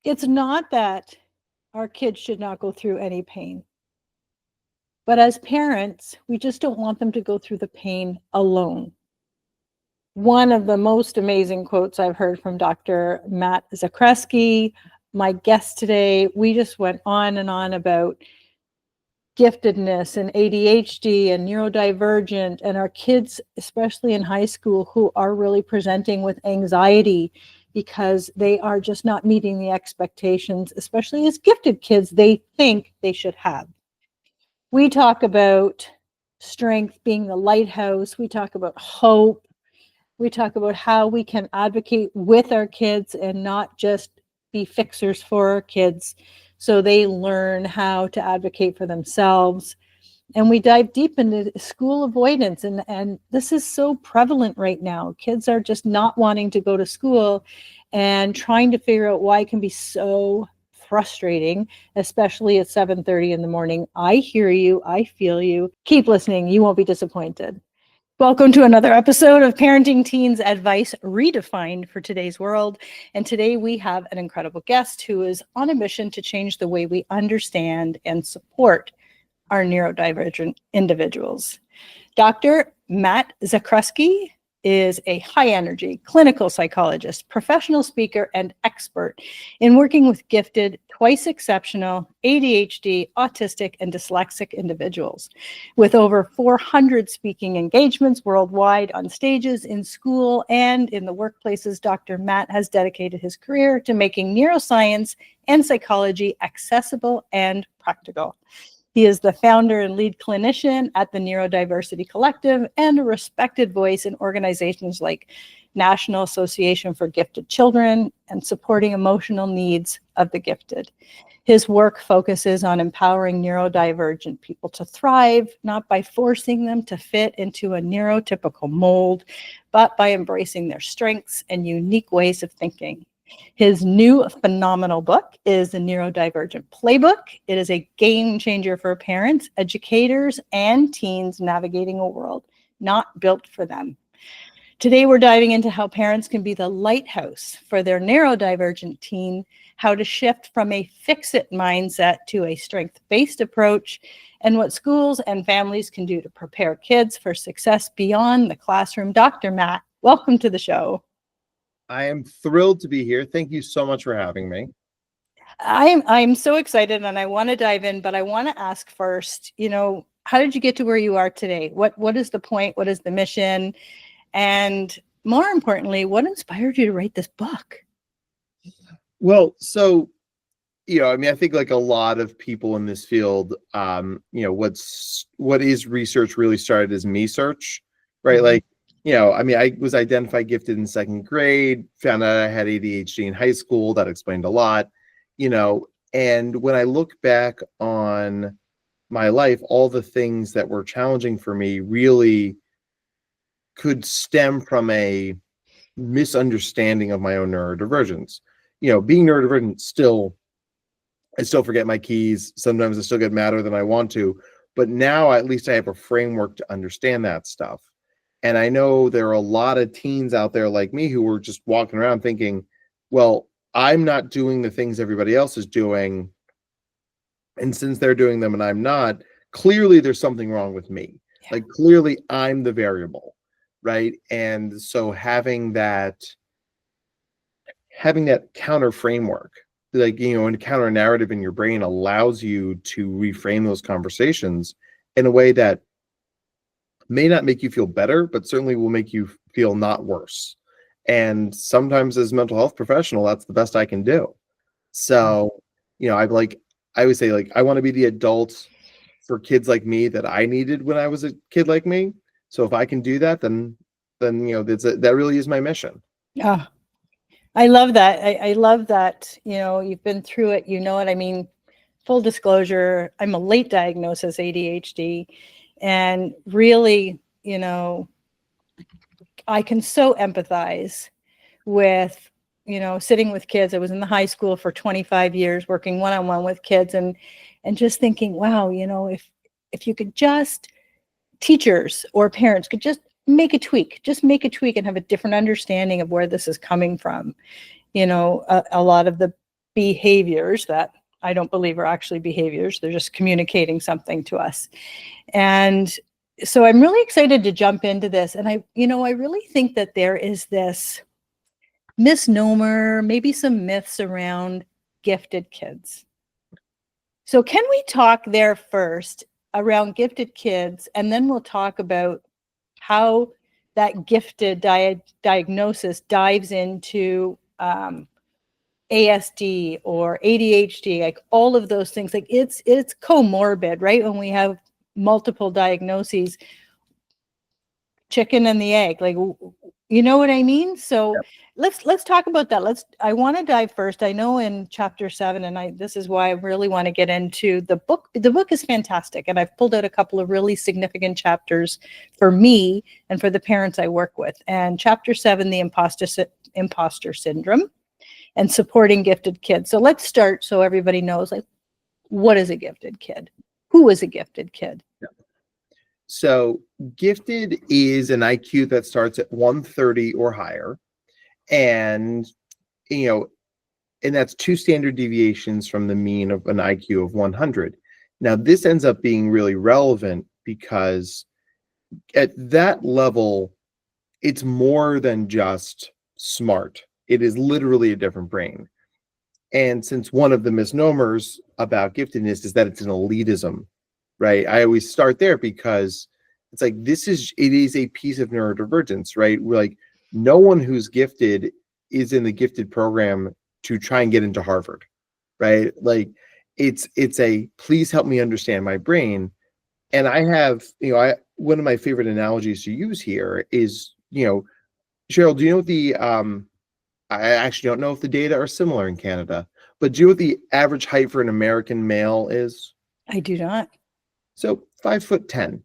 It's not that our kids should not go through any pain, but as parents, we just don't want them to go through the pain alone. One of the most amazing quotes I've heard from Dr. Matt Zakruski, my guest today, we just went on and on about giftedness and ADHD and neurodivergent, and our kids, especially in high school, who are really presenting with anxiety because they are just not meeting the expectations, especially as gifted kids, they think they should have. We talk about strength being the lighthouse. We talk about hope. We talk about how we can advocate with our kids and not just be fixers for our kids so they learn how to advocate for themselves. And we dive deep into school avoidance. And this is so prevalent right now. Kids are just not wanting to go to school and trying to figure out why it can be so frustrating, especially at 7:30 in the morning. I hear you. I feel you. Keep listening. You won't be disappointed. Welcome to another episode of Parenting Teens Advice Redefined for today's world. And today we have an incredible guest who is on a mission to change the way we understand and support our neurodivergent individuals. Dr. Matt Zakruski is a high-energy clinical psychologist, professional speaker, and expert in working with gifted, twice exceptional, ADHD, autistic, and dyslexic individuals. With over 400 speaking engagements worldwide on stages, in school, and in the workplaces, Dr. Matt has dedicated his career to making neuroscience and psychology accessible and practical. He is the founder and lead clinician at the Neurodiversity Collective and a respected voice in organizations like National Association for Gifted Children and supporting emotional needs of the gifted. His work focuses on empowering neurodivergent people to thrive, not by forcing them to fit into a neurotypical mold, but by embracing their strengths and unique ways of thinking. His new phenomenal book is The Neurodivergent Playbook. It is a game changer for parents, educators, and teens navigating a world not built for them. Today, we're diving into how parents can be the lighthouse for their neurodivergent teen, how to shift from a fix-it mindset to a strength-based approach, and what schools and families can do to prepare kids for success beyond the classroom. Dr. Matt, welcome to the show. I am thrilled to be here. Thank you so much for having me. I'm so excited and I want to dive in, but I want to ask first, how did you get to where you are today? What is the point? What is the mission? And more importantly, what inspired you to write this book? Well, so, I think like a lot of people in this field, what is research really started as me search, right? Mm-hmm. Like, I was identified gifted in second grade, found out I had ADHD in high school. That explained a lot, and when I look back on my life, all the things that were challenging for me really could stem from a misunderstanding of my own neurodivergence. Being neurodivergent, I still forget my keys. Sometimes I still get madder than I want to, but now at least I have a framework to understand that stuff. And I know there are a lot of teens out there like me who were just walking around thinking, well, I'm not doing the things everybody else is doing. And since they're doing them and I'm not, clearly there's something wrong with me. Yeah. Like clearly I'm the variable, right? And so having that counter framework, and counter narrative in your brain allows you to reframe those conversations in a way that may not make you feel better, but certainly will make you feel not worse. And sometimes as a mental health professional, that's the best I can do. So, I always say, I want to be the adult for kids like me that I needed when I was a kid like me. So if I can do that, then that really is my mission. Yeah. I love that. I love that, you've been through it, what I mean. Full disclosure, I'm a late diagnosis ADHD. And really, I can so empathize with, sitting with kids. I was in the high school for 25 years, working one-on-one with kids and just thinking, wow, if you could just, teachers or parents could just make a tweak and have a different understanding of where this is coming from. A lot of the behaviors that I don't believe are actually behaviors. They're just communicating something to us. And so I'm really excited to jump into this. And I really think that there is this misnomer, maybe some myths around gifted kids. So can we talk there first around gifted kids, and then we'll talk about how that gifted diagnosis dives into ASD or ADHD, like all of those things. Like it's comorbid, right? When we have multiple diagnoses, chicken and the egg, like, you know what I mean? So let's talk about that. I want to dive first. I know in chapter 7, and this is why I really want to get into the book. The book is fantastic, and I've pulled out a couple of really significant chapters for me and for the parents I work with. And chapter 7, the imposter syndrome and supporting gifted kids. So let's start so everybody knows, like, what is a gifted kid? Who is a gifted kid? So gifted is an IQ that starts at 130 or higher. And, and that's 2 standard deviations from the mean of an IQ of 100. Now, this ends up being really relevant because at that level, it's more than just smart. It is literally a different brain. And since one of the misnomers about giftedness is that it's an elitism, right? I always start there because it's like, it is a piece of neurodivergence, right? We're like, no one who's gifted is in the gifted program to try and get into Harvard, right? Like it's a, please help me understand my brain. And I have, one of my favorite analogies to use here is, Cheryl, do you know what I actually don't know if the data are similar in Canada, but do you know what the average height for an American male is? I do not. So 5'10",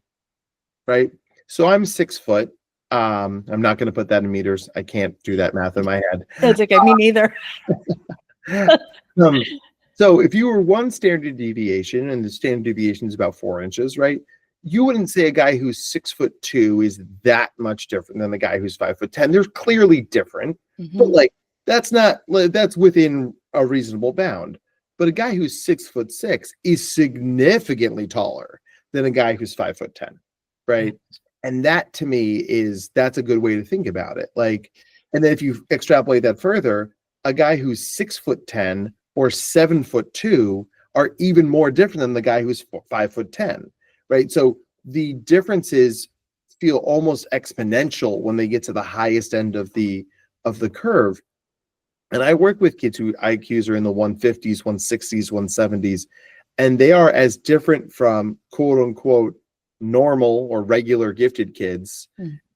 right? So I'm 6 foot. I'm not going to put that in meters. I can't do that math in my head. That's okay. Me neither. So if you were one standard deviation, and the standard deviation is about 4 inches, right? You wouldn't say a guy who's 6'2" is that much different than the guy who's 5'10". They're clearly different, but like that's within a reasonable bound. But a guy who's 6'6" is significantly taller than a guy who's 5'10", right? And that to me that's a good way to think about it. Like, and then if you extrapolate that further, a guy who's 6'10" or 7'2" are even more different than the guy who's 5'10", right? So the differences feel almost exponential when they get to the highest end of the curve. And I work with kids who IQs are in the 150s, 160s, 170s, and they are as different from quote unquote normal or regular gifted kids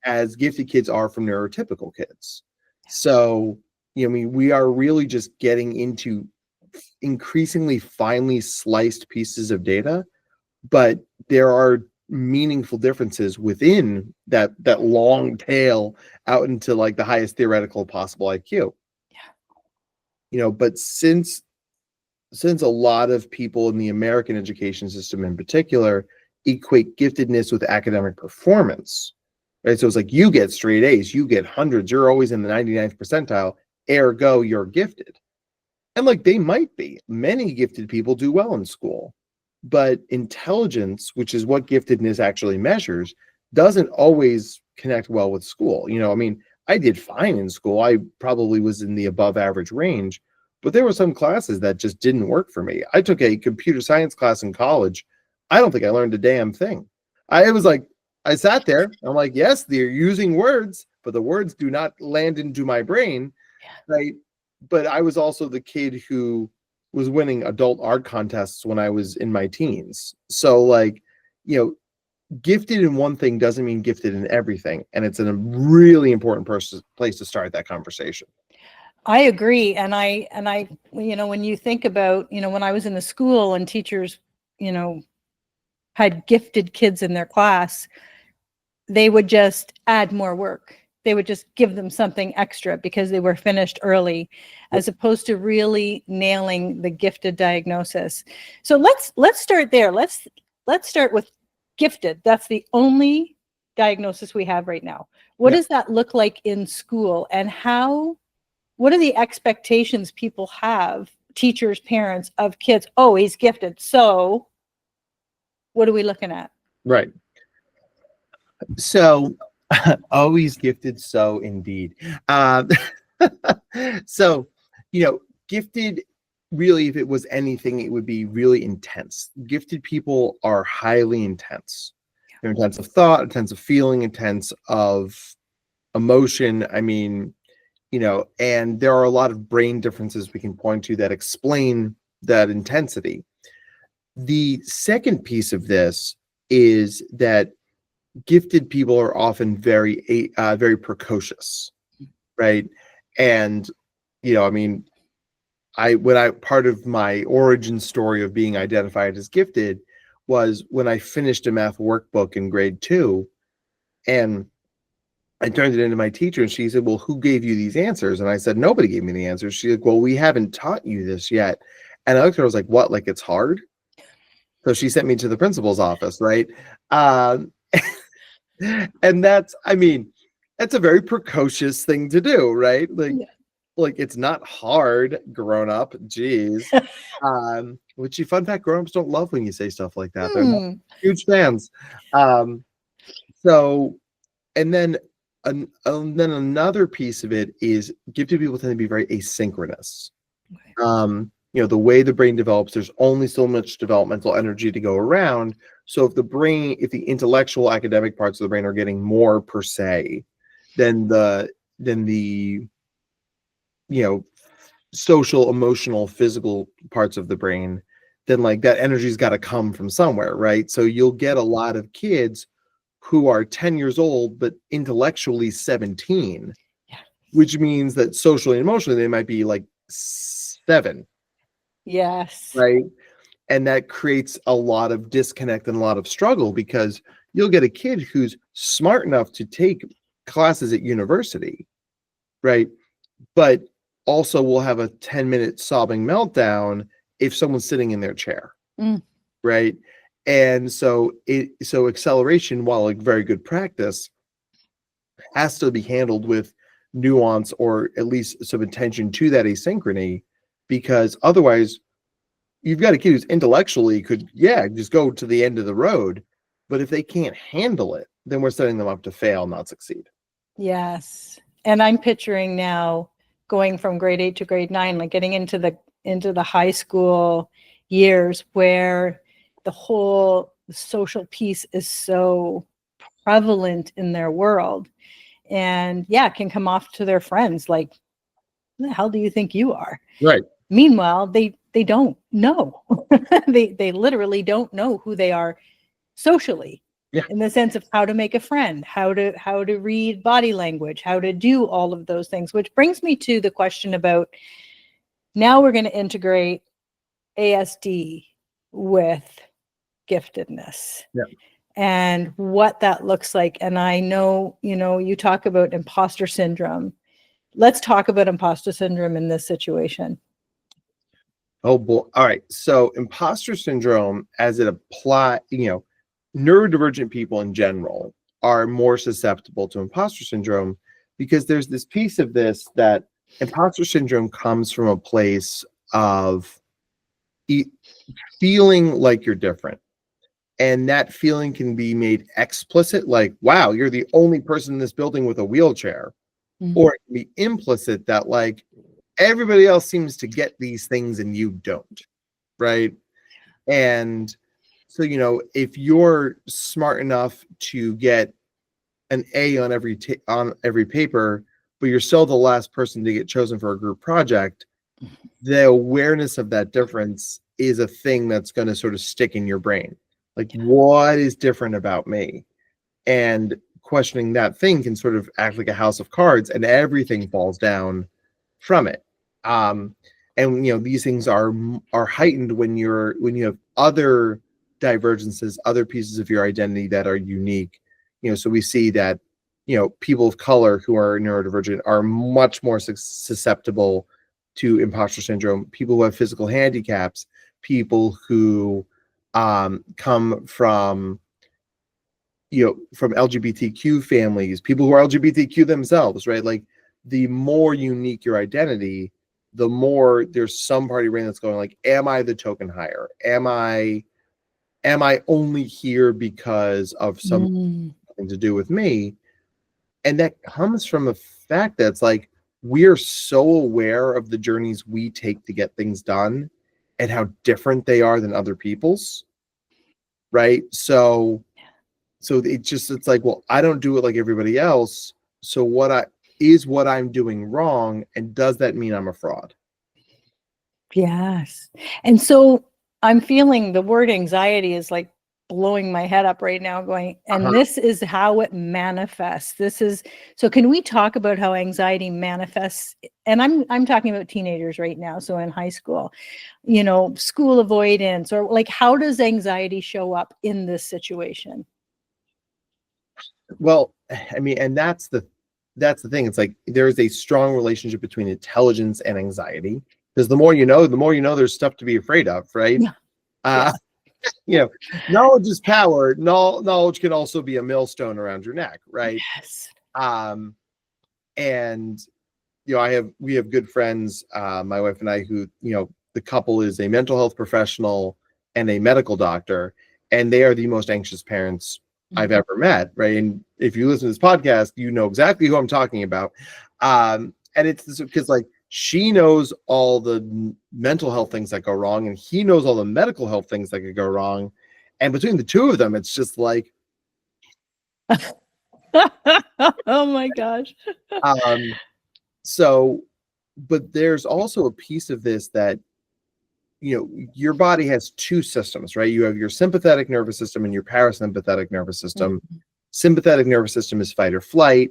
as gifted kids are from neurotypical kids. So, we are really just getting into increasingly finely sliced pieces of data, but there are meaningful differences within that long tail out into like the highest theoretical possible IQ. But since a lot of people in the American education system in particular equate giftedness with academic performance, right? So it's like, you get straight A's, you get hundreds, you're always in the 99th percentile, ergo you're gifted. And like, they might be. Many gifted people do well in school, but intelligence, which is what giftedness actually measures, doesn't always connect well with school. I did fine in school. I probably was in the above average range, but there were some classes that just didn't work for me. I took a computer science class in college. I don't think I learned a damn thing. I sat there, I'm like, yes, they're using words, but the words do not land into my brain, right? But I was also the kid who was winning adult art contests when I was in my teens. So like, gifted in one thing doesn't mean gifted in everything. And it's a really important place to start that conversation. I agree. And I, when you think about, when I was in the school and teachers, had gifted kids in their class, they would just add more work. They would just give them something extra because they were finished early, as opposed to really nailing the gifted diagnosis. So let's start there. Let's start with gifted. That's the only diagnosis we have right now. What does that look like in school, and what are the expectations people have teachers, parents of kids, oh, he's gifted. So what are we looking at? Right. So always gifted. So indeed. Um, so, gifted really, if it was anything, it would be really intense. Gifted people are highly intense. They're intense of thought, intense of feeling, intense of emotion. I mean, and there are a lot of brain differences we can point to that explain that intensity. The second piece of this is that gifted people are often very precocious, right? And I mean, part of my origin story of being identified as gifted was when I finished a math workbook in grade 2, and I turned it into my teacher, and she said, "Well, who gave you these answers?" And I said, "Nobody gave me the answers." She's like, "Well, we haven't taught you this yet." And I looked at her, I was like, "What? Like it's hard?" So she sent me to the principal's office, right? Um, and that's a very precocious thing to do, right? Like it's not hard, grown up. Jeez. Which, fun fact, grown-ups don't love when you say stuff like that. They're not huge fans. So, and then another piece of it is gifted people tend to be very asynchronous. Okay. The way the brain develops, there's only so much developmental energy to go around. So if the intellectual academic parts of the brain are getting more per se than the social, emotional, physical parts of the brain, then like that energy's got to come from somewhere, right? So you'll get a lot of kids who are 10 years old but intellectually 17, which means that socially and emotionally they might be like 7. Yes. Right. And that creates a lot of disconnect and a lot of struggle, because you'll get a kid who's smart enough to take classes at university, right? But also will have a 10-minute sobbing meltdown if someone's sitting in their chair, right? And so acceleration, while like very good practice, has to be handled with nuance, or at least some attention to that asynchrony, because otherwise you've got a kid who's intellectually could just go to the end of the road, but if they can't handle it, then we're setting them up to fail, not succeed. Yes. And I'm picturing now going from grade 8 to grade 9, like getting into the high school years where the whole social piece is so prevalent in their world, and it can come off to their friends like, who the hell do you think you are? Right. Meanwhile, they don't know. they literally don't know who they are socially. Yeah. In the sense of how to make a friend, how to read body language, how to do all of those things, which brings me to the question about, now we're going to integrate ASD with giftedness. Yeah. And what that looks like. And I know, you talk about imposter syndrome. Let's talk about imposter syndrome in this situation. Oh boy. All right. So imposter syndrome, as it applies, neurodivergent people in general are more susceptible to imposter syndrome, because there's this piece of this that imposter syndrome comes from a place of feeling like you're different. And that feeling can be made explicit, like, wow, you're the only person in this building with a wheelchair. Or it can be implicit that like everybody else seems to get these things and you don't, right? And so, if you're smart enough to get an A on every paper, but you're still the last person to get chosen for a group project, the awareness of that difference is a thing that's going to sort of stick in your brain. Like, what is different about me? And questioning that thing can sort of act like a house of cards, and everything falls down from it. And these things are heightened when you have other divergences, other pieces of your identity that are unique. So we see that people of color who are neurodivergent are much more susceptible to imposter syndrome. People who have physical handicaps, people who come from LGBTQ families, people who are LGBTQ themselves, right? Like, the more unique your identity, the more there's some part of your brain that's going like, am I the token hire? Am I only here because of something to do with me? And that comes from the fact that it's like, we are so aware of the journeys we take to get things done and how different they are than other people's. Right. So it's like, well, I don't do it like everybody else. So what I'm doing wrong? And does that mean I'm a fraud? Yes. And so I'm feeling the word anxiety is like blowing my head up right now going, and this is how it manifests. So can we talk about how anxiety manifests? And I'm talking about teenagers right now. So in high school, school avoidance, or like, how does anxiety show up in this situation? Well, I mean, and that's the thing. It's like, there's a strong relationship between intelligence and anxiety, because the more you know, there's stuff to be afraid of, right? Yeah. Knowledge is power. Knowledge can also be a millstone around your neck, right? Yes. And we have good friends, my wife and I, who, the couple is a mental health professional and a medical doctor, and they are the most anxious parents I've ever met, right? And if you listen to this podcast, you know exactly who I'm talking about. And it's because, like, she knows all the mental health things that go wrong, and he knows all the medical health things that could go wrong. And between the two of them, it's just like, oh my gosh. But there's also a piece of this that, your body has two systems, right? You have your sympathetic nervous system and your parasympathetic nervous system. Sympathetic nervous system is fight or flight,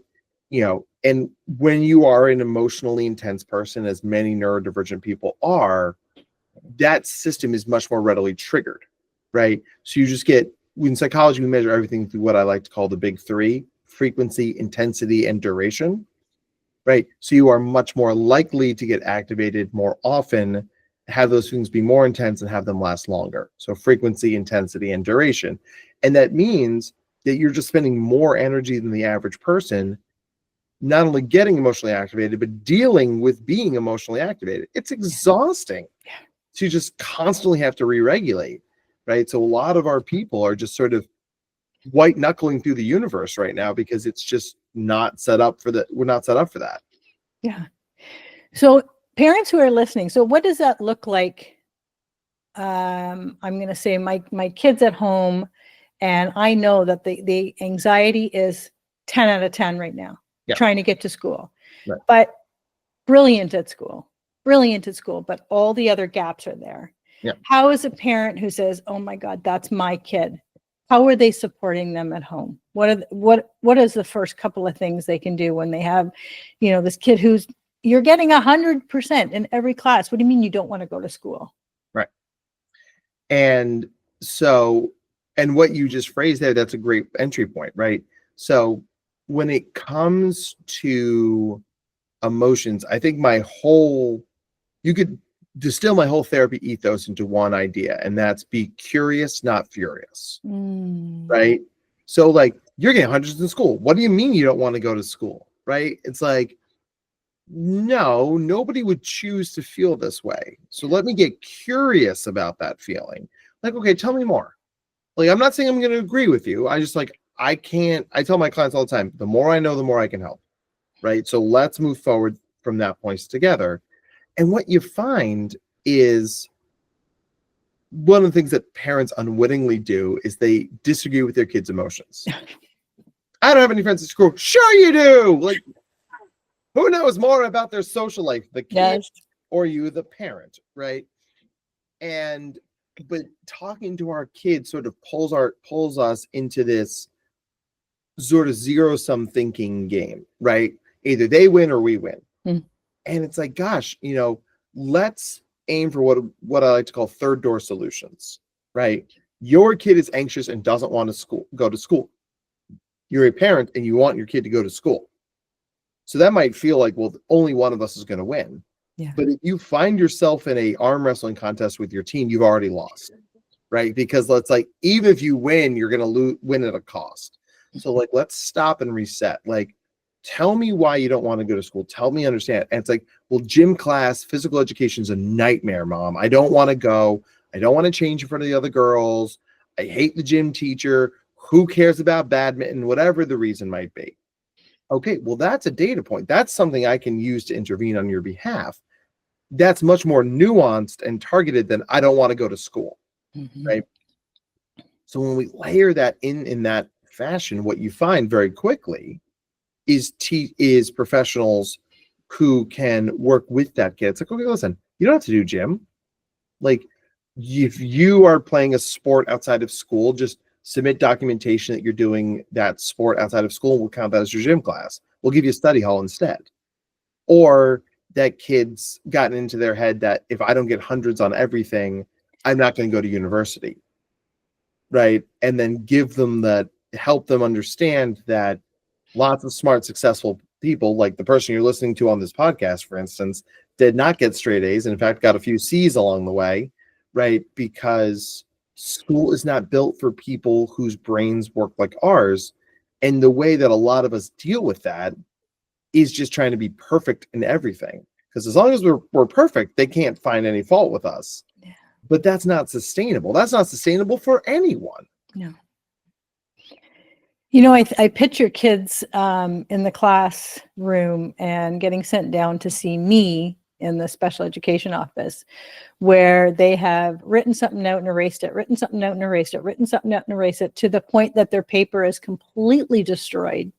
and when you are an emotionally intense person, as many neurodivergent people are, that system is much more readily triggered, right? So you just get, in psychology, we measure everything through what I like to call the big three: frequency, intensity, and duration, right? So you are much more likely to get activated more often, have those things be more intense, and have them last longer. So frequency, intensity, and duration. And that means that you're just spending more energy than the average person, not only getting emotionally activated, but dealing with being emotionally activated. It's exhausting. Yeah. So you just constantly have to re-regulate, right? So a lot of our people are just sort of white knuckling through the universe right now, because it's just not set up for that. We're not set up for that. Yeah. So parents who are listening, so what does that look like? I'm going to say my kids at home, and I know that the anxiety is 10 out of 10 right now, trying to get to school, right. But brilliant at school, but all the other gaps are there. Yeah. How is a parent who says, oh my God, that's my kid? How are they supporting them at home? What is the first couple of things they can do when they have, this kid who's, you're getting 100% in every class? What do you mean you don't want to go to school? Right. And so, and what you just phrased there, that's a great entry point, right? So when it comes to emotions, I think you could distill my whole therapy ethos into one idea, and that's be curious, not furious. Right? So, like, you're getting hundreds in school. What do you mean you don't want to go to school? Right? It's like, no, nobody would choose to feel this way. So let me get curious about that feeling. Like, okay, tell me more. Like, I'm not saying I'm going to agree with you. I just, like, I tell my clients all the time, the more I know, the more I can help. Right? So let's move forward from that point together. And what you find is, one of the things that parents unwittingly do is they disagree with their kids' emotions. I don't have any friends at school. Sure you do. Like, who knows more about their social life, the kid or you, the parent, right? But talking to our kids sort of pulls us into this sort of zero-sum thinking game, right? Either they win or we win. And it's like, gosh, let's aim for what I like to call third door solutions, right? Your kid is anxious and doesn't want to go to school. You're a parent and you want your kid to go to school. So that might feel like, well, only one of us is going to win. Yeah. But if you find yourself in a arm wrestling contest with your team, you've already lost, right? Because even if you win, you're going to win at a cost. So, let's stop and reset. Like, tell me why you don't want to go to school. Tell me, understand. And it's like, well, gym class, physical education is a nightmare, mom. I don't want to go. I don't want to change in front of the other girls. I hate the gym teacher. Who cares about badminton? Whatever the reason might be. Okay, well, that's a data point. That's something I can use to intervene on your behalf. That's much more nuanced and targeted than I don't want to go to school, right? So when we layer that in that fashion, what you find very quickly is professionals who can work with that kid. It's like, okay, listen, you don't have to do gym. Like, if you are playing a sport outside of school, just submit documentation that you're doing that sport outside of school. We'll count that as your gym class. We'll give you a study hall instead. Or that kid's gotten into their head that if I don't get hundreds on everything, I'm not going to go to university. Right. And then give them that, help them understand that lots of smart, successful people, like the person you're listening to on this podcast, for instance, did not get straight A's, and in fact got a few C's along the way, right? Because school is not built for people whose brains work like ours. And the way that a lot of us deal with that is just trying to be perfect in everything. Because as long as we're perfect, they can't find any fault with us. Yeah. But that's not sustainable. That's not sustainable for anyone. No. You know, I picture kids in the classroom and getting sent down to see me in the special education office, where they have written something out and erased it, written something out and erased it, written something out and erased it, to the point that their paper is completely destroyed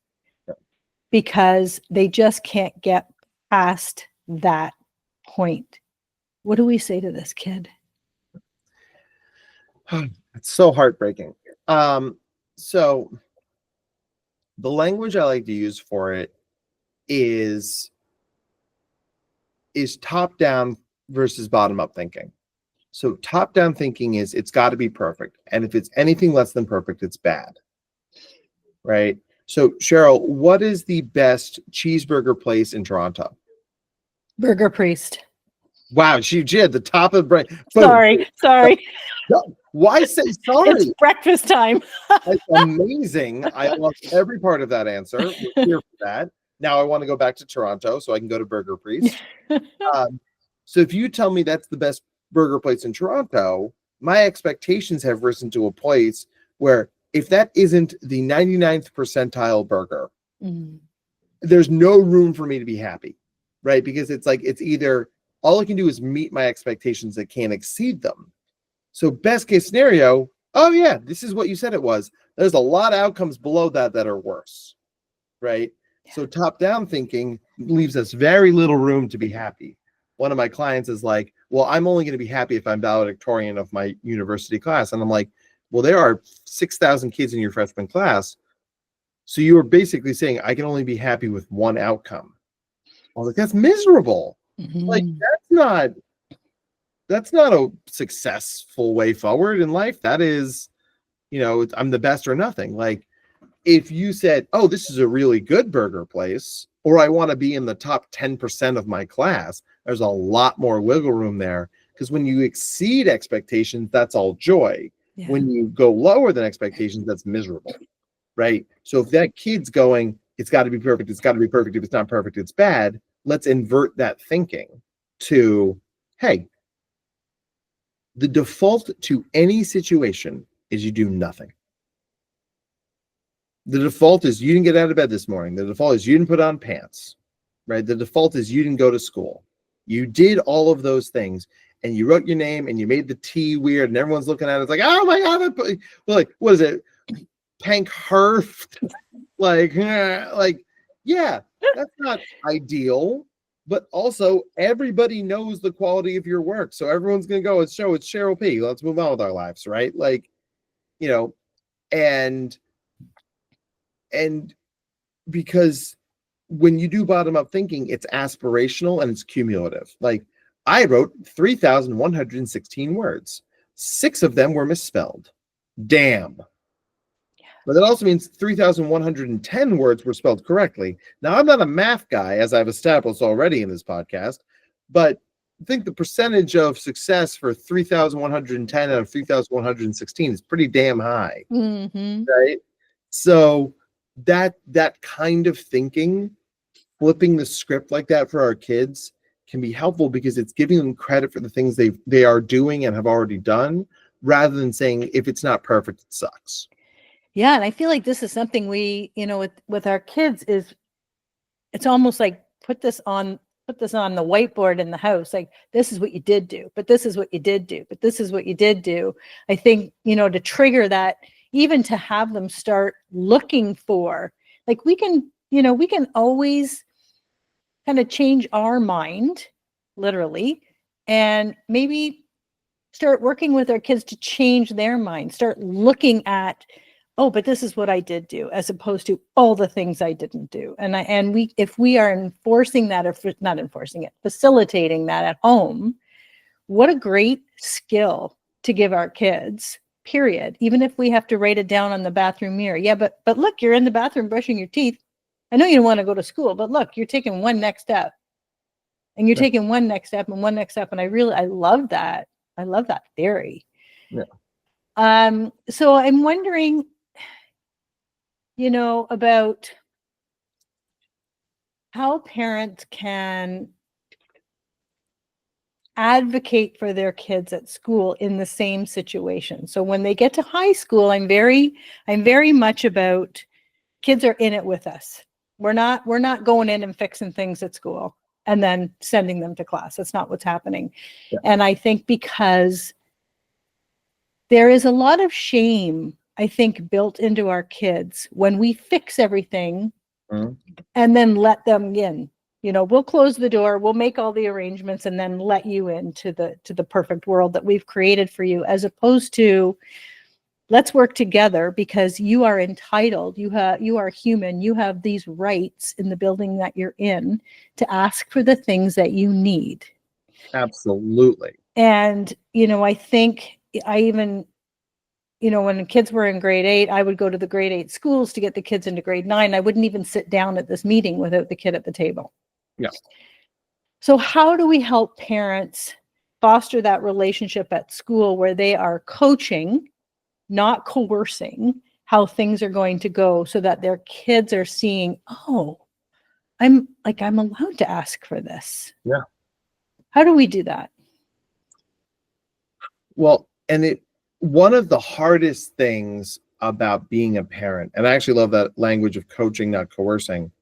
because they just can't get past that point. What do we say to this kid? It's so heartbreaking. So the language I like to use for it is top-down versus bottom-up thinking. So top-down thinking is it's got to be perfect. And if it's anything less than perfect, it's bad. Right? So Cheryl, what is the best cheeseburger place in Toronto? Burger Priest. Wow, she did the top of the brain. Sorry. No, why say sorry? It's breakfast time. That's amazing. I love every part of that answer. We're here for that. Now I want to go back to Toronto so I can go to Burger Priest. So if you tell me that's the best burger place in Toronto, my expectations have risen to a place where if that isn't the 99th percentile burger, there's no room for me to be happy, right? Because it's like, it's either all I can do is meet my expectations that can't exceed them. So best case scenario, oh yeah, this is what you said it was. There's a lot of outcomes below that that are worse, right? Yeah. So top-down thinking leaves us very little room to be happy. One of my clients is like, well, I'm only going to be happy if I'm valedictorian of my university class. And I'm like, well, there are 6,000 kids in your freshman class. So you are basically saying I can only be happy with one outcome. I was like, that's miserable. Like, that's not a successful way forward in life. That is, I'm the best or nothing. Like, if you said, oh, this is a really good burger place, or I want to be in the top 10% of my class, there's a lot more wiggle room there. Because when you exceed expectations, that's all joy. Yeah. When you go lower than expectations, that's miserable, right? So if that kid's going, it's got to be perfect, it's got to be perfect. If it's not perfect, it's bad. Let's invert that thinking to, hey, the default to any situation is you do nothing. The default is you didn't get out of bed this morning. The default is you didn't put on pants, right? The default is you didn't go to school. You did all of those things, and you wrote your name, and you made the T weird, and everyone's looking at it. It's like, oh my God, like, what is it? Pank Herf? Yeah, that's not ideal. But also, everybody knows the quality of your work. So everyone's going to go, it's Cheryl P. Let's move on with our lives, right? Like, and because when you do bottom-up thinking, it's aspirational and it's cumulative. Like, I wrote 3,116 words. 6 of them were misspelled. Damn. But that also means 3,110 words were spelled correctly. Now, I'm not a math guy, as I've established already in this podcast, but I think the percentage of success for 3,110 out of 3,116 is pretty damn high, right? So that kind of thinking, flipping the script like that for our kids, can be helpful because it's giving them credit for the things they are doing and have already done, rather than saying, if it's not perfect, it sucks. Yeah, and I feel like this is something we, with our kids is, it's almost like put this on the whiteboard in the house. Like, this is what you did do, but this is what you did do, but this is what you did do. I think, to trigger that, even to have them start looking for, like, we can always kind of change our mind, literally, and maybe start working with our kids to change their mind, start looking at, oh, but this is what I did do, as opposed to all the things I didn't do. If we are enforcing that, or not enforcing it, facilitating that at home, what a great skill to give our kids, period. Even if we have to write it down on the bathroom mirror. Yeah, but look, you're in the bathroom brushing your teeth. I know you don't want to go to school, but look, you're taking one next step. And you're taking one next step and one next step. And I love that. I love that theory. Yeah. So I'm wondering, about how parents can advocate for their kids at school in the same situation. So when they get to high school, I'm very much about, kids are in it with us. We're not going in and fixing things at school and then sending them to class. That's not what's happening. Yeah. And I think because there is a lot of shame, I think, built into our kids when we fix everything and then let them in. We'll close the door, we'll make all the arrangements, and then let you into the perfect world that we've created for you, as opposed to, let's work together because you are entitled. You are human. You have these rights in the building that you're in to ask for the things that you need. Absolutely. And, I think I even, when kids were in grade 8, I would go to the grade 8 schools to get the kids into grade 9. I wouldn't even sit down at this meeting without the kid at the table. Yeah. So how do we help parents foster that relationship at school where they are coaching, not coercing, how things are going to go, so that their kids are seeing, oh, I'm allowed to ask for this. Yeah. How do we do that? Well, and one of the hardest things about being a parent, and I actually love that language of coaching, not coercing,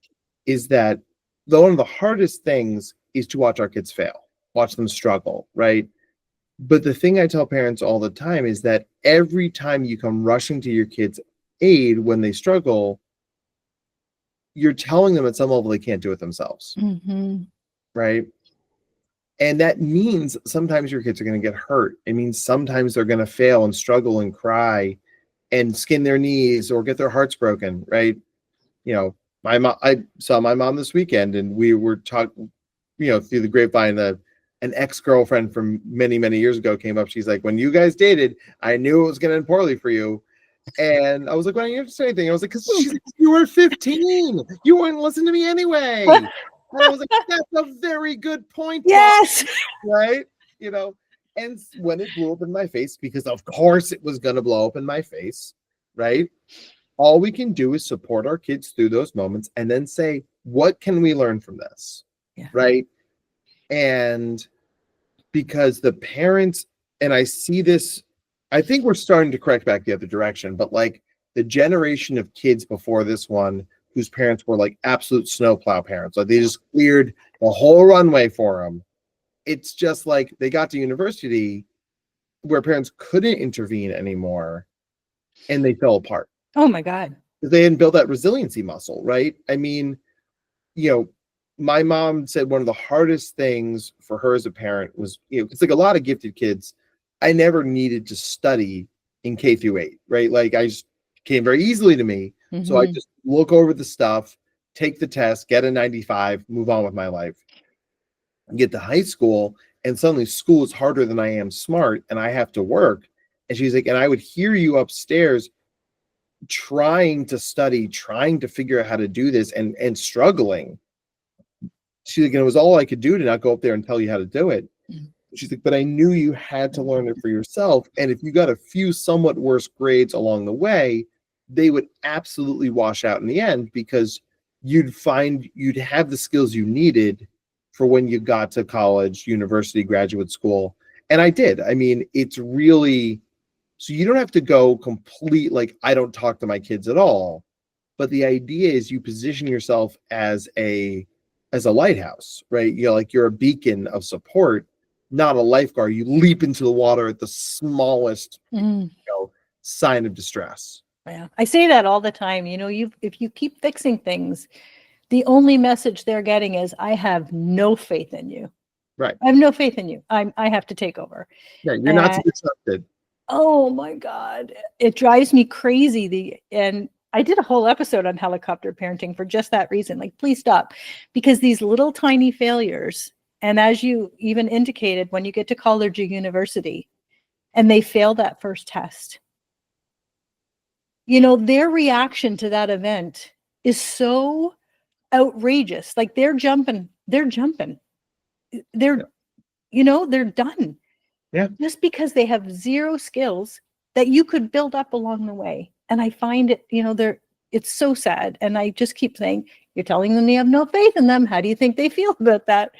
is that one of the hardest things is to watch our kids fail, watch them struggle, right? But the thing I tell parents all the time is that every time you come rushing to your kids' aid when they struggle, you're telling them at some level they can't do it themselves, right? And that means sometimes your kids are going to get hurt. It means sometimes they're going to fail and struggle and cry and skin their knees or get their hearts broken, right? I saw my mom this weekend, and we were talking, through the grapevine, an ex-girlfriend from many, many years ago came up. She's like, when you guys dated, I knew it was going to end poorly for you. And I was like, why don't you have to say anything? I was like, because she's like, you were 15. You wouldn't listen to me anyway. And I was like, that's a very good point. Yes. Mom. Right? And when it blew up in my face, because of course it was going to blow up in my face, right? All we can do is support our kids through those moments and then say, what can we learn from this? Yeah. Right? And because the parents, and I see this, I think we're starting to correct back the other direction, but like the generation of kids before this one, whose parents were like absolute snowplow parents, like they just cleared the whole runway for them. It's just like they got to university where parents couldn't intervene anymore and they fell apart. Oh my God. They didn't build that resiliency muscle, right? I mean, my mom said one of the hardest things for her as a parent was, it's like a lot of gifted kids, I never needed to study in K through 8, right? Like I just came very easily to me. So I just look over the stuff, take the test, get a 95, move on with my life. And get to high school, and suddenly school is harder than I am smart, and I have to work. And she's like, and I would hear you upstairs trying to study, trying to figure out how to do this and struggling. She's like, and it was all I could do to not go up there and tell you how to do it. She's like, but I knew you had to learn it for yourself. And if you got a few somewhat worse grades along the way, they would absolutely wash out in the end, because you'd have the skills you needed for when you got to college, university, graduate school. And I did. I mean, it's really, so you don't have to go complete, like, I don't talk to my kids at all. But the idea is you position yourself as a lighthouse, right? You know, like you're a beacon of support, not a lifeguard. You leap into the water at the smallest sign of distress. Yeah, I say that all the time. You know, if you keep fixing things, the only message they're getting is, I have no faith in you. Right. I have no faith in you. I have to take over. Yeah, you're not to be trusted. Oh my God. It drives me crazy. And I did a whole episode on helicopter parenting for just that reason. Like, please stop. Because these little tiny failures, and as you even indicated, when you get to college or university and they fail that first test, you know, their reaction to that event is so outrageous. Like they're jumping. You know, they're done. Yeah. Just because they have zero skills that you could build up along the way. And I find it, you know, it's so sad. And I just keep saying, you're telling them you have no faith in them. How do you think they feel about that?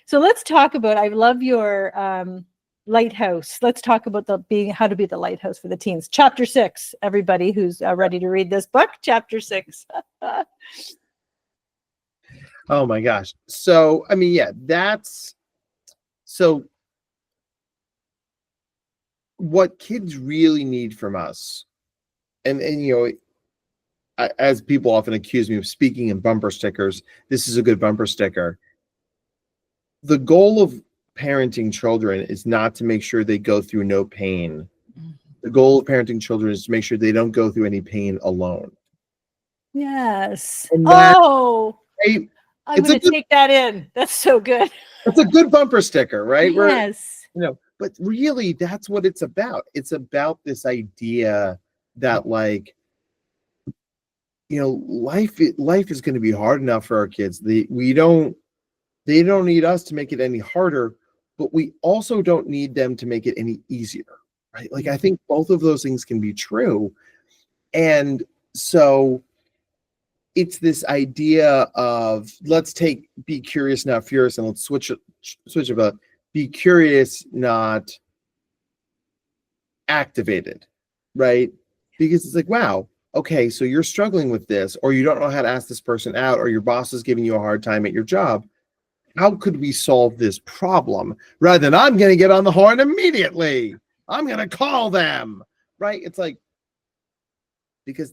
So let's talk about, I love your lighthouse. Let's talk about how to be the lighthouse for the teens. Chapter 6, everybody who's ready to read this book, chapter 6. Oh my gosh. So, I mean, yeah, so what kids really need from us, and you know, as people often accuse me of speaking in bumper stickers, this is a good bumper sticker. The goal of parenting children is not to make sure they go through no pain. The goal of parenting children is to make sure they don't go through any pain alone. Yes. And I'm going to take that in. That's so good. It's a good bumper sticker, right? Yes. You know, but really that's what it's about. It's about this idea that, like, you know, life is going to be hard enough for our kids. They don't need us to make it any harder, but we also don't need them to make it any easier, right? Like, I think both of those things can be true. And so it's this idea of, be curious, not furious, and let's switch about be curious, not activated, right? Because it's like, wow, okay, so you're struggling with this, or you don't know how to ask this person out, or your boss is giving you a hard time at your job. How could we solve this problem? Rather than, I'm going to get on the horn immediately. I'm going to call them, right? It's like, because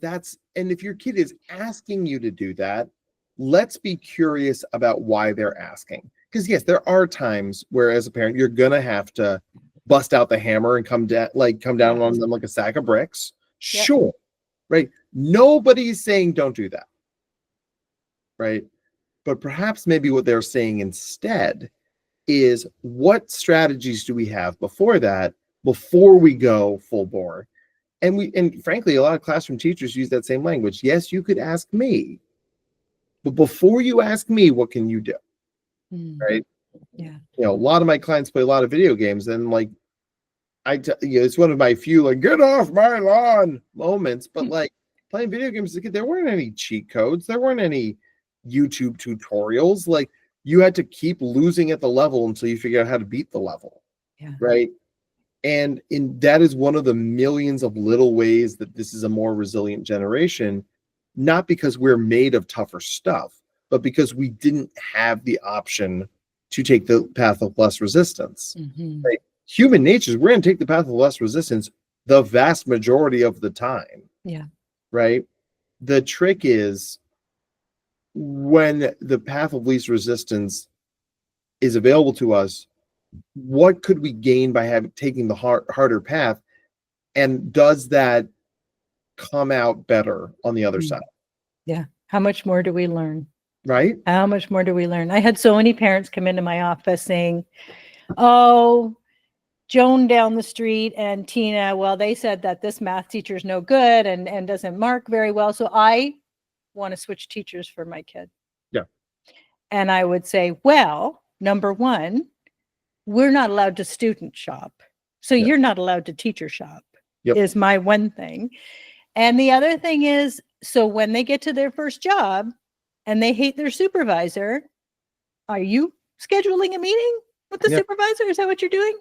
and if your kid is asking you to do that, let's be curious about why they're asking. Because yes, there are times where as a parent, you're going to have to bust out the hammer and come down on them like a sack of bricks. Yep. Sure. Right. Nobody's saying don't do that. Right. But perhaps maybe what they're saying instead is, what strategies do we have before we go full bore? And frankly, a lot of classroom teachers use that same language. Yes, you could ask me, but before you ask me, what can you do? Right? Yeah. You know, a lot of my clients play a lot of video games, and like, it's one of my few, like, get off my lawn moments. But like, playing video games as a kid, there weren't any cheat codes. There weren't any YouTube tutorials. Like, you had to keep losing at the level until you figure out how to beat the level. Yeah. Right. And that is one of the millions of little ways that this is a more resilient generation, not because we're made of tougher stuff, but because we didn't have the option to take the path of less resistance. Right? Human nature is, we're going to take the path of less resistance the vast majority of the time. Yeah. Right. The trick is, when the path of least resistance is available to us, what could we gain by taking the harder path? And does that come out better on the other side? Yeah. How much more do we learn? Right. How much more do we learn? I had so many parents come into my office saying, oh, Joan down the street and Tina, well, they said that this math teacher is no good and doesn't mark very well. So I want to switch teachers for my kid. Yeah. And I would say, well, number one, we're not allowed to student shop. So you're not allowed to teacher shop, is my one thing. And the other thing is, so when they get to their first job and they hate their supervisor, are you scheduling a meeting with the Yeah. supervisor? Is that what you're doing?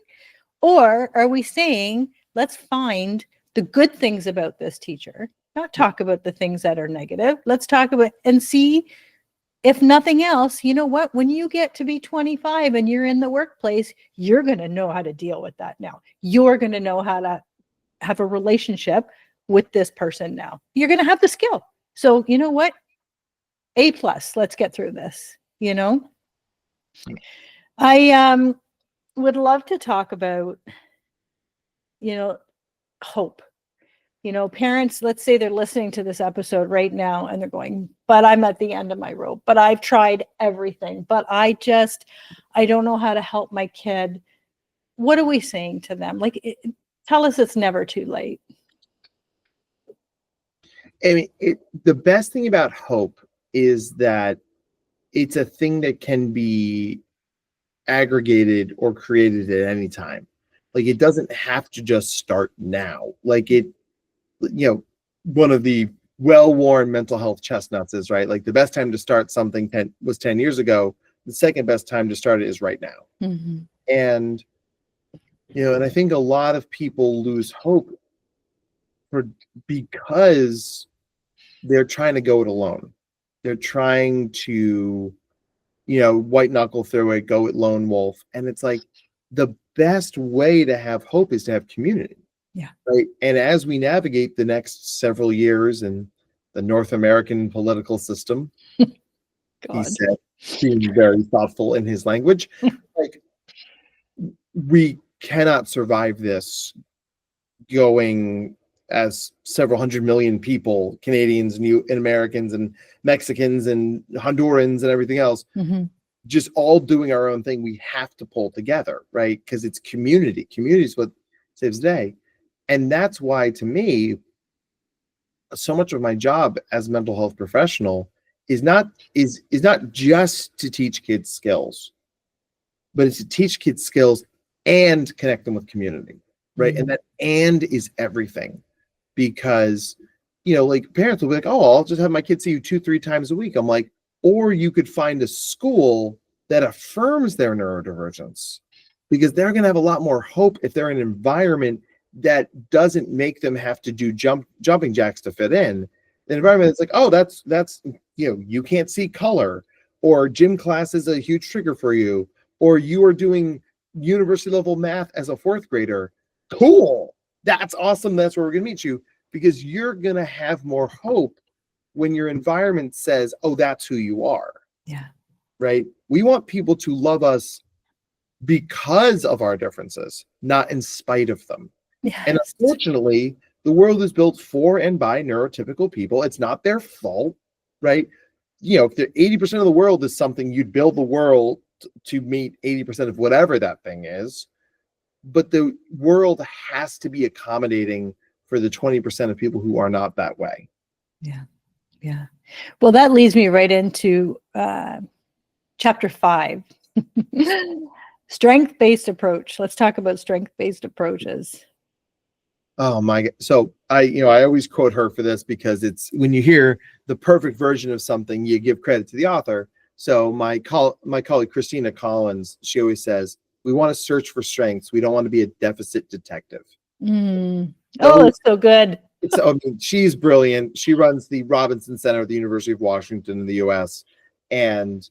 Or are we saying, let's find the good things about this teacher, not talk about the things that are negative. Let's talk about and see if nothing else, you know what, when you get to be 25 and you're in the workplace, you're going to know how to deal with that now. You're going to know how to have a relationship with this person now. You're going to have the skill. So, you know what? A plus, let's get through this, you know? I would love to talk about, hope. Parents, let's say they're listening to this episode right now and they're going, but I'm at the end of my rope, but I've tried everything, but I don't know how to help my kid. What are we saying to them? Tell us it's never too late. I mean, the best thing about hope is that it's a thing that can be aggregated or created at any time. Like, it doesn't have to just start now. One of the well-worn mental health chestnuts is, right, like, the best time to start something was 10 years ago. The second best time to start it is right now. Mm-hmm. And I think a lot of people lose hope because they're trying to go it alone. They're trying to, white knuckle through it, go it lone wolf. And it's like, the best way to have hope is to have community. Yeah. Right. And as we navigate the next several years in the North American political system, he said, being very thoughtful in his language, like, we cannot survive this going as several hundred million people, Canadians and Americans and Mexicans and Hondurans and everything else, just all doing our own thing. We have to pull together, right? Because it's community. Community is what saves the day. And that's why, to me, so much of my job as a mental health professional is not just to teach kids skills, but it's to teach kids skills and connect them with community, right? Mm-hmm. And that "and" is everything, because like, parents will be like, "Oh, I'll just have my kids see you 2-3 times a week." I'm like, or you could find a school that affirms their neurodivergence, because they're going to have a lot more hope if they're in an environment that doesn't make them have to do jumping jacks to fit in. An environment that's like, oh, that's you can't see color, or gym class is a huge trigger for you, or you are doing university level math as a 4th grader. Cool. That's awesome. That's where we're going to meet you, because you're going to have more hope when your environment says, oh, that's who you are. Yeah. Right. We want people to love us because of our differences, not in spite of them. Yes. And unfortunately, the world is built for and by neurotypical people. It's not their fault, right? If the 80% of the world is something, you'd build the world to meet 80% of whatever that thing is. But the world has to be accommodating for the 20% of people who are not that way. Yeah. Yeah. Well, that leads me right into chapter 5. Strength-based approach. Let's talk about strength-based approaches. Oh my God. So I always quote her for this, because it's, when you hear the perfect version of something, you give credit to the author. So my colleague, Christina Collins, she always says, we want to search for strengths. We don't want to be a deficit detective. Oh, that's so good. She's brilliant. She runs the Robinson Center at the University of Washington in the US. And,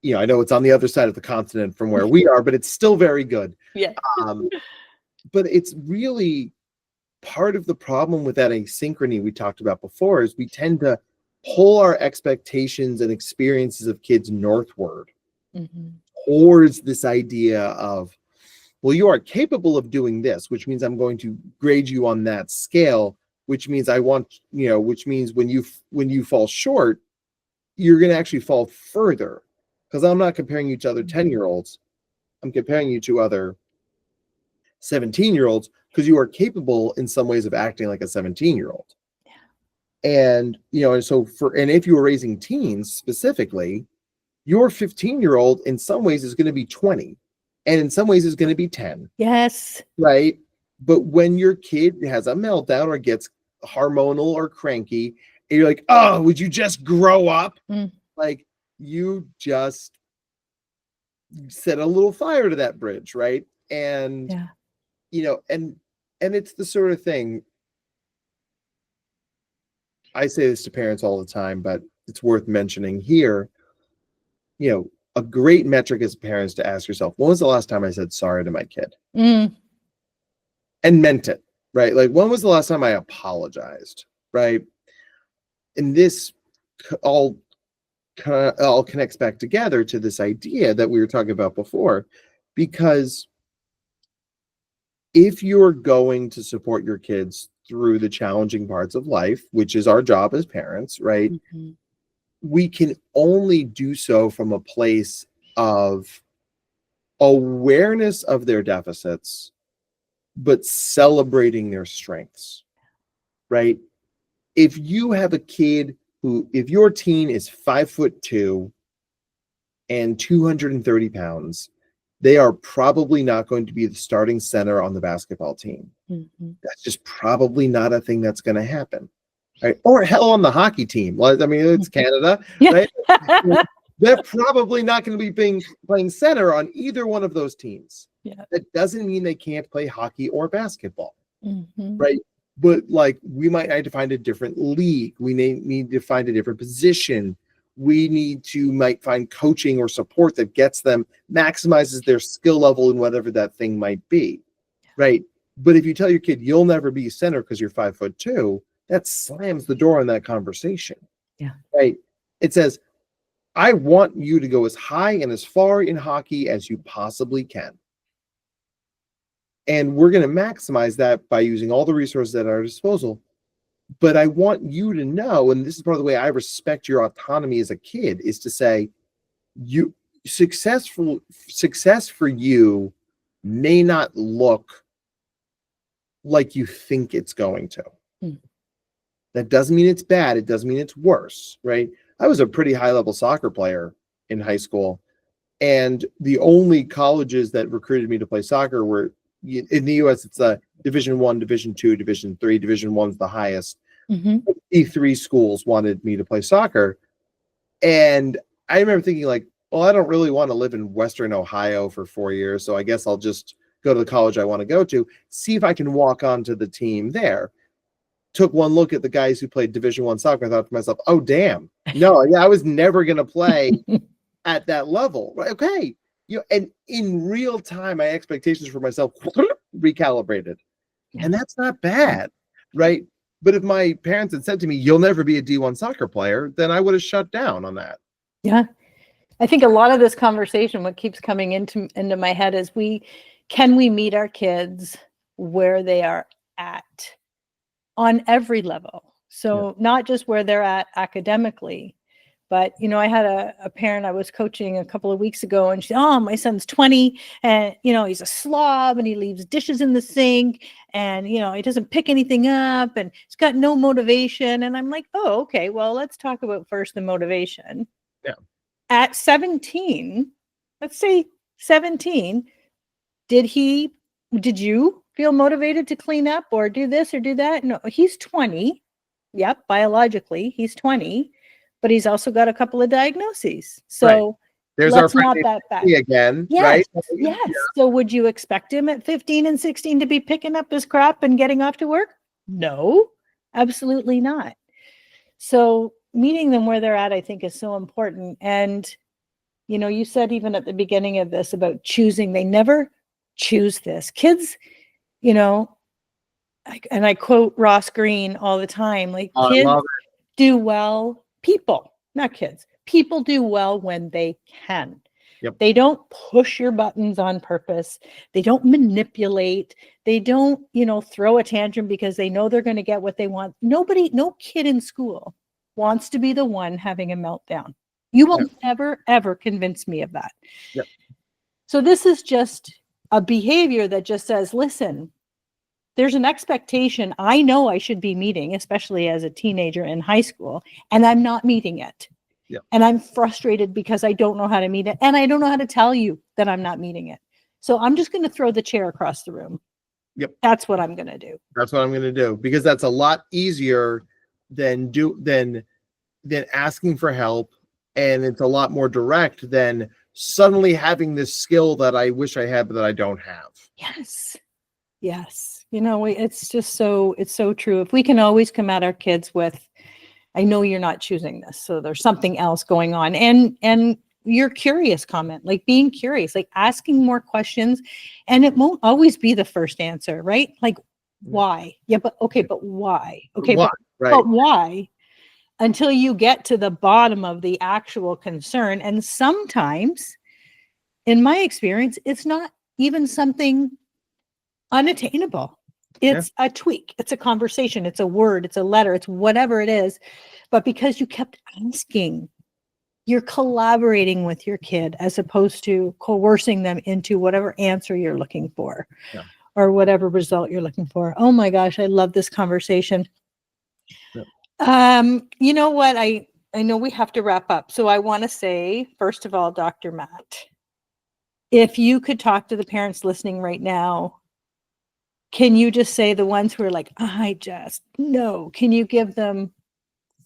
I know it's on the other side of the continent from where we are, but it's still very good. Yeah. But it's really part of the problem with that asynchrony we talked about before, is we tend to pull our expectations and experiences of kids northward towards this idea of, well, you are capable of doing this, which means I'm going to grade you on that scale, which means which means when you fall short, you're going to actually fall further, because I'm not comparing you to other 10-year-olds. I'm comparing you to other 17-year-olds, because you are capable in some ways of acting like a 17-year-old. Yeah. And, and if you were raising teens specifically, your 15-year-old in some ways is going to be 20, and in some ways is going to be 10. Yes. Right. But when your kid has a meltdown or gets hormonal or cranky, and you're like, oh, would you just grow up? Like, you just set a little fire to that bridge, right? And Yeah. And it's the sort of thing, I say this to parents all the time, but it's worth mentioning here. A great metric as parents to ask yourself, when was the last time I said sorry to my kid Mm. and meant it, right? Like, when was the last time I apologized, right? And this all connects back together to this idea that we were talking about before, because if you're going to support your kids through the challenging parts of life, which is our job as parents, right? Mhm. We can only do so from a place of awareness of their deficits, but celebrating their strengths, right? If you have a kid if your teen is 5'2" and 230 pounds, they are probably not going to be the starting center on the basketball team. Mhm. That's just probably not a thing that's going to happen. Right? Or hell, on the hockey team. I mean, it's Canada, Yeah. right? They're probably not going to be playing center on either one of those teams. Yeah. That doesn't mean they can't play hockey or basketball, Mhm. right? But like, we might need to find a different league. We need to find a different position. We might find coaching or support that gets them, maximizes their skill level in whatever that thing might be, right? But if you tell your kid you'll never be center because you're 5'2", that slams the door on that conversation. Yeah. Right? It says, I want you to go as high and as far in hockey as you possibly can. And we're going to maximize that by using all the resources at our disposal. But I want you to know, and this is part of the way I respect your autonomy as a kid, is to say, success for you may not look like you think it's going to. Mm. That doesn't mean it's bad. It doesn't mean it's worse, right? I was a pretty high-level soccer player in high school, and the only colleges that recruited me to play soccer were, in the U.S., it's a Division I, Division II, Division III. Division I's the highest. Mm-hmm. E3 schools wanted me to play soccer, and I remember thinking, like, well, I don't really want to live in Western Ohio for 4 years, so I guess I'll just go to the college I want to go to, see if I can walk onto the team there. Took one look at the guys who played Division I soccer. I thought to myself, oh, damn. No, yeah, I was never going to play at that level. Right? Okay. And in real time, my expectations for myself recalibrated. Yeah. And that's not bad, right? But if my parents had said to me, you'll never be a D1 soccer player, then I would have shut down on that. Yeah. I think a lot of this conversation, what keeps coming into my head is can we meet our kids where they are at on every level? So not just where they're at academically, but, I had a parent I was coaching a couple of weeks ago, and she said, oh, my son's 20 and, he's a slob and he leaves dishes in the sink and, he doesn't pick anything up and he's got no motivation. And I'm like, oh, okay, well, let's talk about first the motivation. Yeah. At 17, let's say 17, did you feel motivated to clean up or do this or do that? No, he's 20. Yep, biologically, he's 20, but he's also got a couple of diagnoses. So right. There's let's our not that back again, yes, right? Yes. Yeah. So would you expect him at 15 and 16 to be picking up his crap and getting off to work? No, absolutely not. So meeting them where they're at, I think, is so important. And, you said even at the beginning of this about choosing, they never choose this. Kids, and I quote Ross Green all the time, like, kids do well, not kids, people do well when they can. Yep. They don't push your buttons on purpose. They don't manipulate. They don't, throw a tantrum because they know they're going to get what they want. No kid in school wants to be the one having a meltdown. You will never, ever convince me of that. Yep. So this is just a behavior that just says, listen, there's an expectation I know I should be meeting, especially as a teenager in high school, and I'm not meeting it. Yep. And I'm frustrated because I don't know how to meet it, and I don't know how to tell you that I'm not meeting it. So I'm just going to throw the chair across the room. Yep. That's what I'm going to do. That's what I'm going to do, because that's a lot easier than asking for help, and it's a lot more direct than suddenly having this skill that I wish I had, but that I don't have. Yes. Yes. It's just it's so true. If we can always come at our kids with, I know you're not choosing this, so there's something else going on. And your curious comment, like being curious, like asking more questions, and it won't always be the first answer, right? Like, why? Yeah, but okay, but why? Okay, Why? but why? Until you get to the bottom of the actual concern. And sometimes, in my experience, it's not even something unattainable. It's a tweak, it's a conversation, it's a word, it's a letter, it's whatever it is. But because you kept asking, you're collaborating with your kid as opposed to coercing them into whatever answer you're looking for or whatever result you're looking for. Oh my gosh, I love this conversation. You know what? I know we have to wrap up. So I want to say, first of all, Dr. Matt, if you could talk to the parents listening right now, can you just say, the ones who are like, I just know, can you give them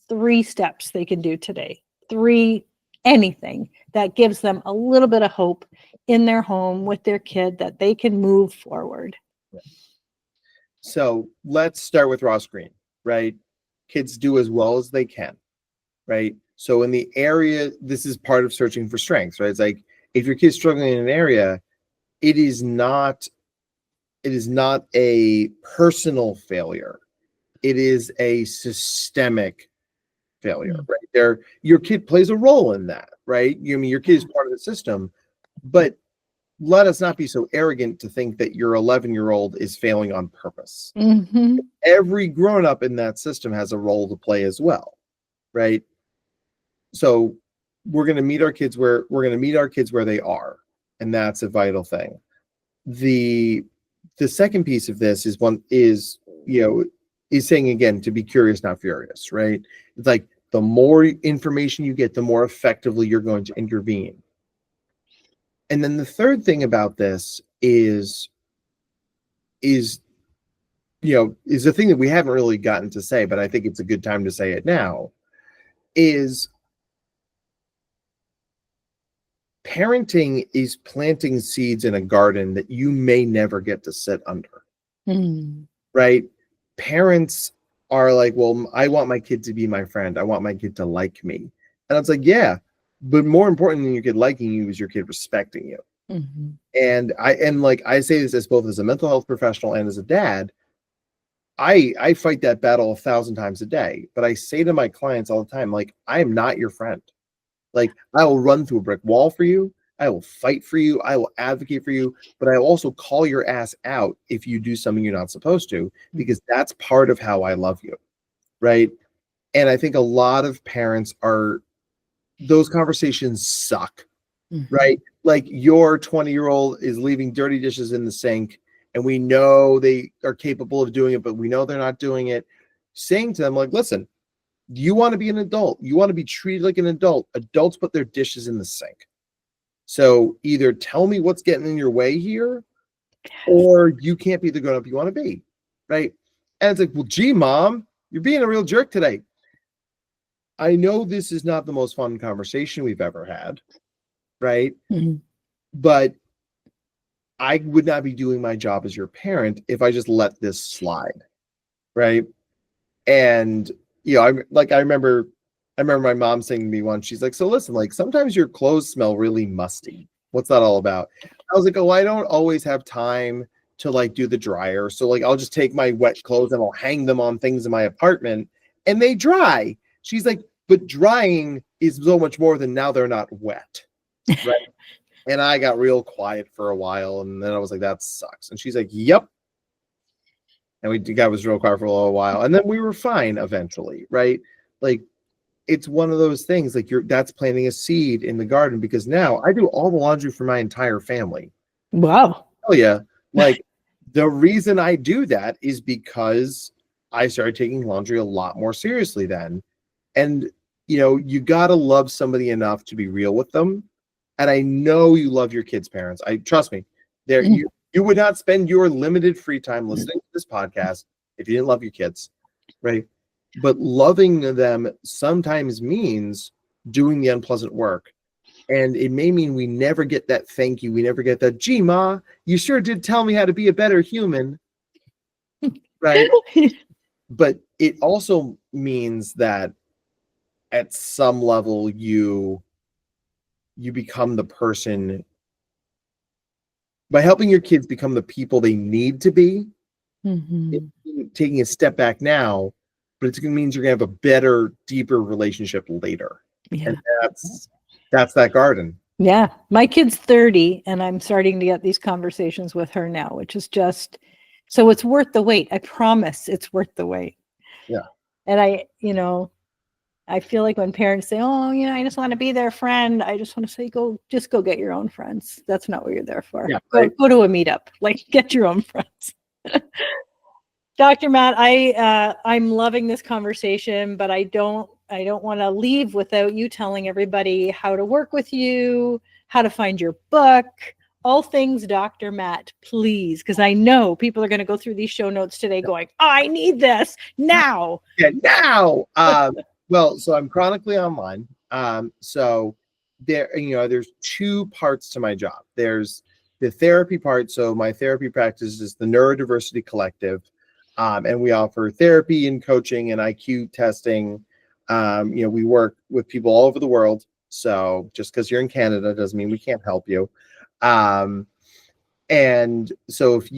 3 steps they can do today? 3, anything that gives them a little bit of hope in their home with their kid, that they can move forward. So let's start with Ross Green, right? Kids do as well as they can, right? So in the area, this is part of searching for strengths, right? It's like, if your kid's struggling in an area, it is not a personal failure. It is a systemic failure, right? Your kid plays a role in that, right? Your kid is part of the system, but let us not be so arrogant to think that your 11-year-old is failing on purpose. Mm-hmm. Every grown-up in that system has a role to play as well, right? So we're going to meet our kids where they are, and that's a vital thing. The second piece of this is saying, again, to be curious, not furious, right? It's like, the more information you get, the more effectively you're going to intervene. And then the third thing about this is the thing that we haven't really gotten to say, but I think it's a good time to say it now, is parenting is planting seeds in a garden that you may never get to sit under. Right? Parents are like, well, I want my kid to be my friend. I want my kid to like me. And it's like, yeah, but more important than your kid liking you is your kid respecting you. Mm-hmm. And I say this as both as a mental health professional and as a dad. I fight that battle 1,000 times a day, but I say to my clients all the time, like, I am not your friend. Like, I will run through a brick wall for you. I will fight for you. I will advocate for you, but I will also call your ass out if you do something you're not supposed to, because that's part of how I love you, right? And I think a lot of parents those conversations suck, right? Like, your 20-year-old is leaving dirty dishes in the sink, and we know they are capable of doing it, but we know they're not doing it. Saying to them, like, listen, you want to be an adult. You want to be treated like an adult. Adults put their dishes in the sink. So either tell me what's getting in your way here, or you can't be the grown-up you want to be, right? And it's like, well, gee, Mom, you're being a real jerk today. I know this is not the most fun conversation we've ever had, right? Mm-hmm. But I would not be doing my job as your parent if I just let this slide, right? And I remember my mom saying to me once, she's like, so listen, like, sometimes your clothes smell really musty. What's that all about? I was like, oh, I don't always have time to like do the dryer. So like, I'll just take my wet clothes and I'll hang them on things in my apartment and they dry. She's like, but drying is so much more than now they're not wet. Right. And I got real quiet for a while. And then I was like, that sucks. And she's like, yep. And I was real quiet for a little while. And then we were fine eventually. Right. Like, it's one of those things, like, that's planting a seed in the garden, because now I do all the laundry for my entire family. Wow. Oh yeah. Like, the reason I do that is because I started taking laundry a lot more seriously then. And, you got to love somebody enough to be real with them. And I know you love your kids' parents. Trust me, you would not spend your limited free time listening to this podcast if you didn't love your kids, right? But loving them sometimes means doing the unpleasant work And it may mean we never get that thank you. We never get that, gee, Ma, you sure did tell me how to be a better human. Right. But it also means that at some level you become the person by helping your kids become the people they need to be. Taking a step back now, but it means you're going to have a better, deeper relationship later. Yeah. And that's that garden. Yeah. My kid's 30 and I'm starting to get these conversations with her now, which is just, so it's worth the wait. I promise it's worth the wait. Yeah. And I feel like when parents say, oh, I just want to be their friend, I just want to say, go get your own friends. That's not what you're there for. Yeah, go to a meetup, like get your own friends. Dr. Matt, I'm loving this conversation, but I don't want to leave without you telling everybody how to work with you, how to find your book, all things Dr. Matt, please, because I know people are going to go through these show notes today going, oh, I need this now. Yeah, now. Well, so I'm chronically online. So there's two parts to my job. There's the therapy part. So my therapy practice is the Neurodiversity Collective. And we offer therapy and coaching and IQ testing. We work with people all over the world. So just because you're in Canada doesn't mean we can't help you. And so if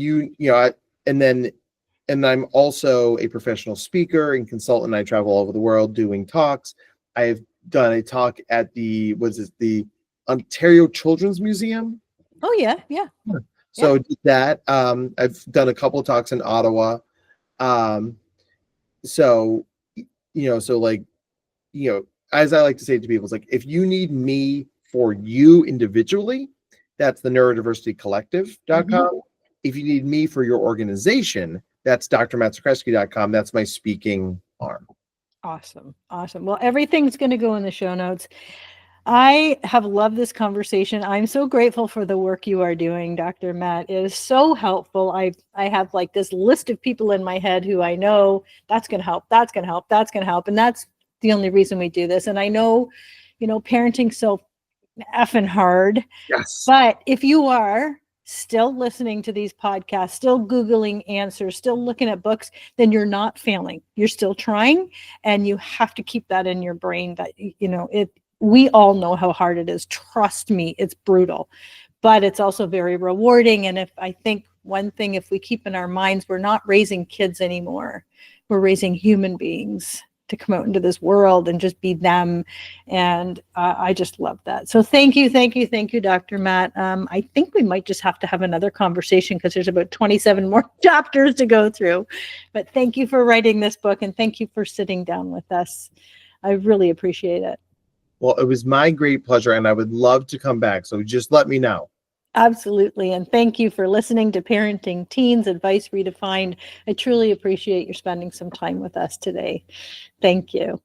and I'm also a professional speaker and consultant. I travel all over the world doing talks. I've done a talk at the Ontario Children's Museum. Oh yeah. So I did that. I've done a couple of talks in Ottawa. As I like to say to people, it's like, if you need me for you individually, that's the neurodiversitycollective.com. If you need me for your organization, that's drmattzakruski.com. That's my speaking arm. Awesome. Well, everything's going to go in the show notes. I have loved this conversation. I'm so grateful for the work you are doing, Dr. Matt. It is so helpful. I have like this list of people in my head who I know that's going to help, that's going to help, that's going to help. And that's the only reason we do this. And I know, parenting's so effing hard. Yes. But if you are still listening to these podcasts, still Googling answers, still looking at books, then you're not failing. You're still trying. And you have to keep that in your brain that, we all know how hard it is. Trust me, it's brutal, but it's also very rewarding. And if we keep in our minds, we're not raising kids anymore. We're raising human beings to come out into this world and just be them. And I just love that. So thank you, Dr. Matt. I think we might just have to have another conversation because there's about 27 more chapters to go through. But thank you for writing this book and thank you for sitting down with us. I really appreciate it. Well, it was my great pleasure, and I would love to come back. So just let me know. Absolutely. And thank you for listening to Parenting Teens Advice Redefined. I truly appreciate you spending some time with us today. Thank you.